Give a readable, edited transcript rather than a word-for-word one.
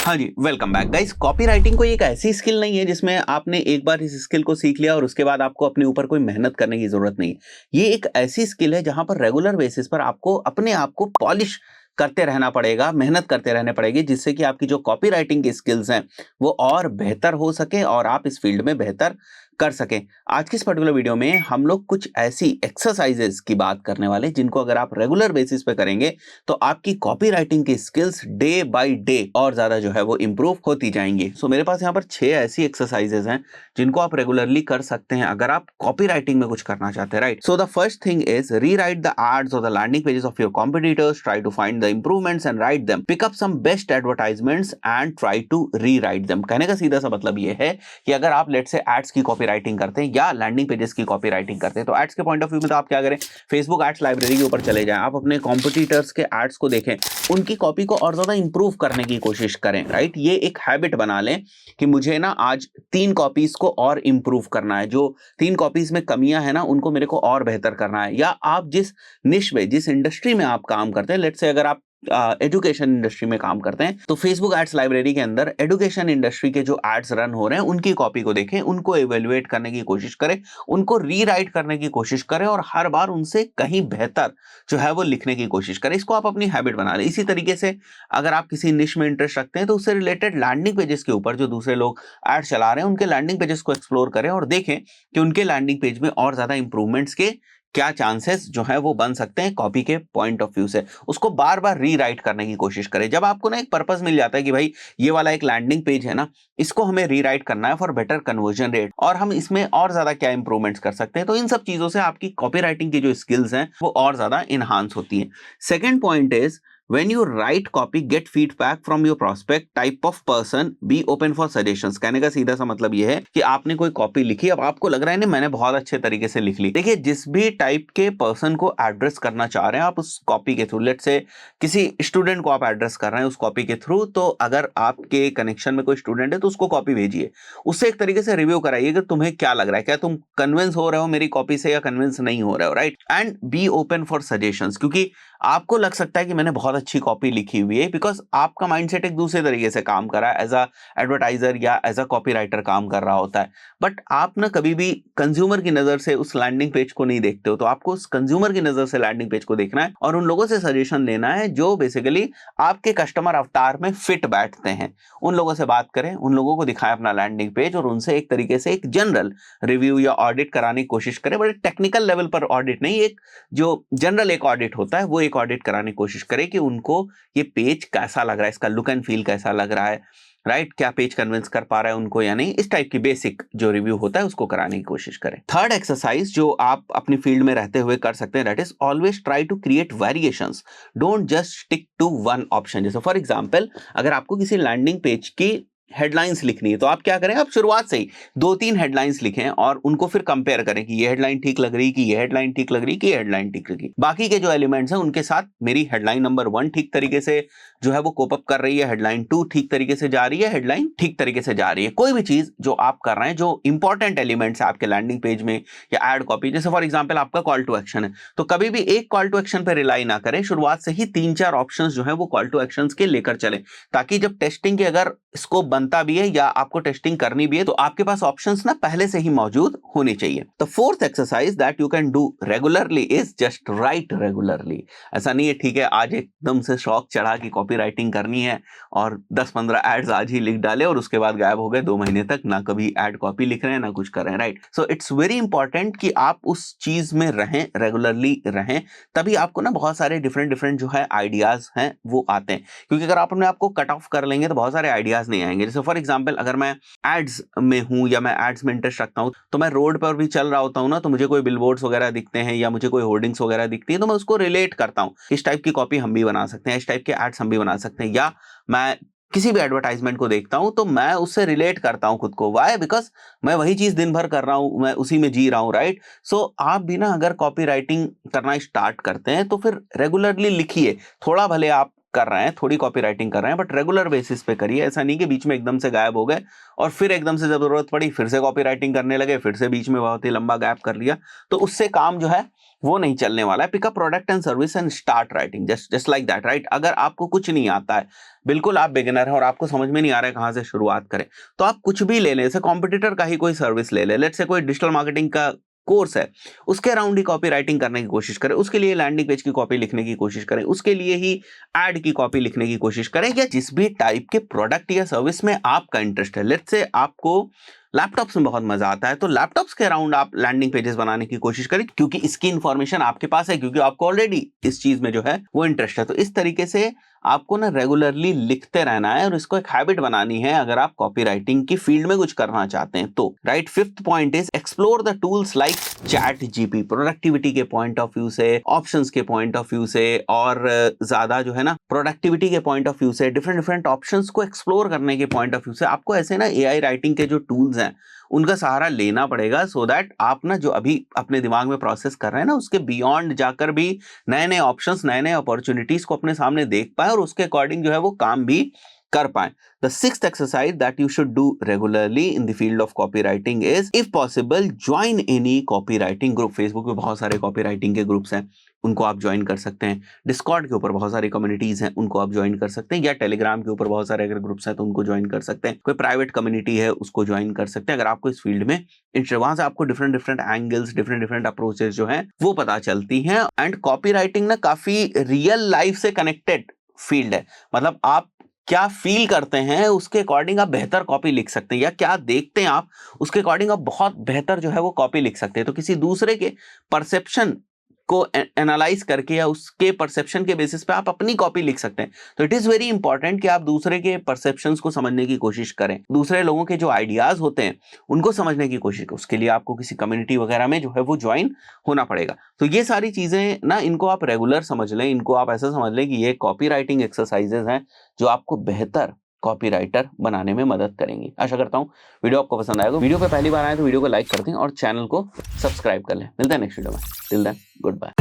हाँ जी, welcome back guys. Copywriting कोई एक ऐसी स्किल नहीं है जिसमें आपने एक बार इस स्किल को सीख लिया और उसके बाद आपको अपने ऊपर कोई मेहनत करने की जरूरत नहीं है। ये एक ऐसी स्किल है जहां पर रेगुलर बेसिस पर आपको अपने आप को पॉलिश करते रहना पड़ेगा, मेहनत करते रहने पड़ेगी, जिससे कि आपकी जो कॉपीराइटिंग की स्किल्स हैं वो और बेहतर हो सके और आप इस फील्ड में बेहतर कर सकें। आज की इस पर्टिकुलर वीडियो में हम लोग कुछ ऐसी एक्सरसाइजेस की बात करने वाले हैं जिनको अगर आप रेगुलर बेसिस पे करेंगे तो आपकी कॉपीराइटिंग की स्किल्स डे बाय डे और ज्यादा जो है वो इंप्रूव होती जाएंगी। सो मेरे पास यहाँ पर 6 ऐसी एक्सरसाइजेस हैं जिनको आप रेगुलरली कर सकते हैं अगर आप कॉपीराइटिंग में कुछ करना चाहते हैं, right? So the first thing is rewrite the ads और the landing pages of your competitors, try to find the improvements and write them, pick up some best advertisements and try to rewrite them. कहने का सीधा सा मतलब ये है कि अगर आप लेट्स से एड्स की कॉपीराइटिंग करते हैं या लैंडिंग पेजेस की कॉपीराइटिंग करते हैं, तो एड्स के पॉइंट ऑफ व्यू में तो आप क्या करें, फेसबुक एड्स लाइब्रेरी के ऊपर चले जाएं, आप अपने कॉम्पिटिटर्स के एड्स को देखें, उनकी कॉपी को और ज्यादा इंप्रूव करने की कोशिश करें, राइट? ये एक हैबिट बना लें कि मुझे ना आज 3 कॉपीज को और इंप्रूव करना है, जो 3 कॉपीज में कमियां है ना उनको मेरे को और बेहतर करना है। या आप जिस निश में, जिस इंडस्ट्री में आप काम करते हैं, लेट्स से अगर आप एजुकेशन इंडस्ट्री में काम करते हैं तो फेसबुक एड्स लाइब्रेरी के अंदर एजुकेशन इंडस्ट्री के जो एड्स रन हो रहे हैं उनकी कॉपी को देखें, उनको एवेल्युएट करने की कोशिश करें, उनको रीराइट करने की कोशिश करें और हर बार उनसे कहीं बेहतर जो है वो लिखने की कोशिश करें। इसको आप अपनी हैबिट बना लें। इसी तरीके से अगर आप किसी निश में इंटरेस्ट रखते हैं तो उससे रिलेटेड लैंडिंग पेजेस के ऊपर जो दूसरे लोग एड चला रहे हैं उनके लैंडिंग पेजेस को एक्सप्लोर करें और देखें कि उनके लैंडिंग पेज में और ज्यादा इंप्रूवमेंट्स के क्या चांसेस जो है वो बन सकते हैं कॉपी के पॉइंट ऑफ व्यू से। उसको बार बार रीराइट करने की कोशिश करें। जब आपको ना एक पर्पस मिल जाता है कि भाई ये वाला एक लैंडिंग पेज है ना, इसको हमें रीराइट करना है फॉर बेटर कन्वर्जन रेट और हम इसमें और ज्यादा क्या इंप्रूवमेंट्स कर सकते हैं, तो इन सब चीजों से आपकी कॉपीराइटिंग की जो स्किल्स हैं वो और ज्यादा इनहांस होती है। Second point is when you write copy, get feedback from your prospect, type of person, be open for suggestions। कहने का सीधा सा मतलब यह है कि आपने कोई कॉपी लिखी, अब आपको लग रहा है ना मैंने बहुत अच्छे तरीके से लिख ली। देखिए, जिस भी टाइप के पर्सन को एड्रेस करना चाह रहे हैं आप उस कॉपी के थ्रू, लेट से किसी स्टूडेंट को आप एड्रेस कर रहे हैं उस कॉपी के थ्रू, तो अगर आपके कनेक्शन में कोई स्टूडेंट है तो उसको कॉपी भेजिए, उससे एक तरीके से रिव्यू कराइए कि तुम्हें क्या लग रहा है, क्या तुम कन्विंस हो रहे हो मेरी कॉपी से या कन्विंस नहीं हो रहे हो, right? And be open for suggestions, क्योंकि आपको लग सकता है कि मैंने बहुत अच्छी कॉपी लिखी हुई है बिकॉज आपका माइंडसेट एक दूसरे तरीके से काम कर रहा है, एज अ एडवर्टाइजर या एज अ कॉपीराइटर काम कर रहा होता है। बट आप ना कभी भी कंज्यूमर की नजर से उस लैंडिंग पेज को नहीं देखते हो, तो आपको उस कंज्यूमर की नजर से लैंडिंग पेज को देखना है और उन लोगों से सजेशन लेना है जो बेसिकली आपके कस्टमर अवतार में फिट बैठते हैं। उन लोगों से बात करें, उन लोगों को दिखाएं अपना लैंडिंग पेज और उनसे एक तरीके से एक जनरल रिव्यू या ऑडिट कराने की कोशिश करें। बड़े टेक्निकल लेवल पर ऑडिट नहीं, एक जो जनरल एक ऑडिट होता है वो एक ऑडिट कराने की कोशिश करें कि उनको ये पेज कैसा लग रहा है, इसका लुक एंड फील कैसा लग रहा है, राइट? क्या पेज कन्विंस कर पा रहा है उनको या नहीं, इस टाइप की बेसिक जो रिव्यू होता है उसको कराने की कोशिश करें। थर्ड एक्सरसाइज जो आप अपनी फील्ड में रहते हुए कर सकते हैं, that is always try to create variations, don't just stick to one option. जैसे फॉर एग्जांपल अगर आपको किसी लैंडिंग पेज की हेडलाइंस लिखनी है तो आप क्या करें, आप शुरुआत से ही 2-3 हेडलाइंस लिखें और उनको फिर कंपेयर करें कि ये हेडलाइन ठीक लग रही, कि ये हेडलाइन ठीक लग रही, कि ये हेडलाइन ठीक लगी। बाकी के जो एलिमेंट्स हैं उनके साथ मेरी हेडलाइन नंबर 1 ठीक तरीके से जो है वो कोप अप कर रही है, हेडलाइन 2 ठीक तरीके से जा रही है, हेडलाइन ठीक तरीके से जा रही है। कोई भी चीज जो आप कर रहे हैं, जो इंपॉर्टेंट एलिमेंट्स है आपके लैंडिंग पेज में या एड कॉपी, जैसे फॉर एग्जाम्पल आपका कॉल टू एक्शन है, तो कभी भी एक कॉल टू एक्शन पर रिलाई ना करें, शुरुआत से ही 3-4 ऑप्शन जो है वो कॉल टू एक्शन के लेकर चले, ताकि जब टेस्टिंग के अगर स्कोप बनता भी है या आपको टेस्टिंग करनी भी है तो आपके पास ऑप्शंस ना पहले से ही मौजूद होने चाहिए। तो fourth exercise that you can do regularly is just right regularly. ऐसा नहीं है ठीक है आज एकदम से शौक चढ़ा कि कॉपी राइटिंग करनी है और 10-15 एड्स आज ही लिख डाले और उसके बाद गायब हो गए 2 महीने तक, ना कभी एड कॉपी लिख रहे हैं ना कुछ कर रहे हैं, right? So it's very important कि आप उस चीज में रहें, रेगुलरली रहें, तभी आपको ना बहुत सारे डिफरेंट डिफरेंट जो है आइडियाज हैं वो आते हैं। क्योंकि अगर आप अपने आप को कट ऑफ कर लेंगे तो बहुत सारे आइडियाज नहीं आएंगे। जैसे फॉर एग्जांपल अगर मैं एड्स में हूं या मैं एड्स में इंटरेस्ट रखता हूं तो मैं रोड पर भी चल रहा होता हूं ना, तो मुझे कोई बिलबोर्ड्स वगैरह दिखते हैं या मुझे कोई होर्डिंग्स वगैरह दिखती है तो मैं उसको रिलेट करता हूं, इस टाइप की कॉपी हम भी बना सकते हैं, इस टाइप के एड्स हम भी बना सकते हैं। या मैं किसी भी एडवर्टाइजमेंट को देखता हूं तो मैं उससे रिलेट करता हूं खुद को, वाई? बिकॉज मैं वही चीज दिन भर कर रहा हूं, मैं उसी में जी रहा हूं, राइट? सो आप भी ना अगर कॉपी राइटिंग करना स्टार्ट करते हैं तो फिर रेगुलरली लिखिए। थोड़ा भले आप कर रहे हैं, थोड़ी कॉपी राइटिंग कर रहे हैं, बट रेगुलर बेसिस पे करिए। ऐसा नहीं कि बीच में एकदम से गायब हो गए और फिर एकदम से जब जरूरत पड़ी फिर से कॉपी राइटिंग करने लगे, फिर से बीच में बहुत ही लंबा गैप कर लिया, तो उससे काम जो है वो नहीं चलने वाला है। Pick up product and service and start writing, just like that, right. अगर आपको कुछ नहीं आता है, बिल्कुल आप बिगिनर हैं और आपको समझ में नहीं आ रहा है कहाँ से शुरुआत करें, तो आप कुछ भी ले लें। जैसे कॉम्पिटिटर का ही कोई सर्विस ले लें, लेट्स से कोई डिजिटल मार्केटिंग का कोर्स है, उसके अराउंड ही कॉपी राइटिंग करने की कोशिश करें, उसके लिए लैंडिंग पेज की कॉपी लिखने की कोशिश करें, उसके लिए ही एड की कॉपी लिखने की कोशिश करें, या जिस भी टाइप के प्रोडक्ट या सर्विस में आपका इंटरेस्ट है। लेट्स से आपको लैपटॉप्स में बहुत मजा आता है, तो लैपटॉप्स के अराउंड आप लैंडिंग पेजेस बनाने की कोशिश करें, क्योंकि इसकी इंफॉर्मेशन आपके पास है, क्योंकि आपको ऑलरेडी इस चीज में जो है वो इंटरेस्ट है। तो इस तरीके से आपको ना रेगुलरली लिखते रहना है और इसको एक हैबिट बनानी है अगर आप कॉपी राइटिंग की फील्ड में कुछ करना चाहते हैं तो, right. Fifth point is explore the tools like chat GP, productivity के पॉइंट ऑफ व्यू से, ऑप्शंस के पॉइंट ऑफ व्यू से, और ज्यादा जो है ना प्रोडक्टिविटी के पॉइंट ऑफ व्यू से, डिफरेंट डिफरेंट ऑप्शंस को एक्सप्लोर करने के पॉइंट ऑफ व्यू से आपको ऐसे ना एआई राइटिंग के जो टूल्स हैं उनका सहारा लेना पड़ेगा, सो दैट आप ना जो अभी अपने दिमाग में प्रोसेस कर रहे हैं ना उसके बियॉन्ड जाकर भी नए नए ऑप्शंस, नए नए अपॉर्चुनिटीज को अपने सामने देख पाए और उसके अकॉर्डिंग जो है वो काम भी कर पाए। The sixth exercise that you should do regularly in the field of copywriting is, if possible, join any copywriting group. Facebook पे बहुत सारे copywriting के ग्रुप्स हैं, उनको आप ज्वाइन कर सकते हैं। डिस्कॉर्ड के ऊपर बहुत सारी कम्युनिटीज हैं, उनको आप ज्वाइन कर सकते हैं, या टेलीग्राम के ऊपर बहुत सारे अगर ग्रुप्स हैं तो उनको ज्वाइन कर सकते हैं। कोई प्राइवेट कम्युनिटी है उसको ज्वाइन कर सकते हैं अगर आपको इस फील्ड में इंटरेस्ट। वहां से आपको different different angles, different different approaches जो हैं वो पता चलती हैं। एंड कॉपीराइटिंग ना काफी रियल लाइफ से कनेक्टेड फील्ड है, मतलब आप क्या फील करते हैं उसके अकॉर्डिंग आप बेहतर कॉपी लिख सकते हैं, या क्या देखते हैं आप उसके अकॉर्डिंग आप बहुत बेहतर जो है वो कॉपी लिख सकते हैं। तो किसी दूसरे के परसेप्शन को एनालाइज करके या उसके परसेप्शन के बेसिस पे आप अपनी कॉपी लिख सकते हैं। तो इट इज वेरी इंपॉर्टेंट कि आप दूसरे के परसेप्शंस को समझने की कोशिश करें, दूसरे लोगों के जो आइडियाज होते हैं उनको समझने की कोशिश करें। उसके लिए आपको किसी कम्युनिटी वगैरह में जो है वो ज्वाइन होना पड़ेगा। तो ये सारी चीजें ना, इनको आप रेगुलर समझ लें, इनको आप ऐसा समझ लें कि ये कॉपी राइटिंग एक्सरसाइजेज हैं जो आपको बेहतर कॉपीराइटर बनाने में मदद करेंगी। आशा करता हूं वीडियो आपको पसंद आएगा। वीडियो पे पहली बार आए तो वीडियो को लाइक कर दें और चैनल को सब्सक्राइब कर लें। मिलते हैं नेक्स्ट वीडियो में। Till then, good bye.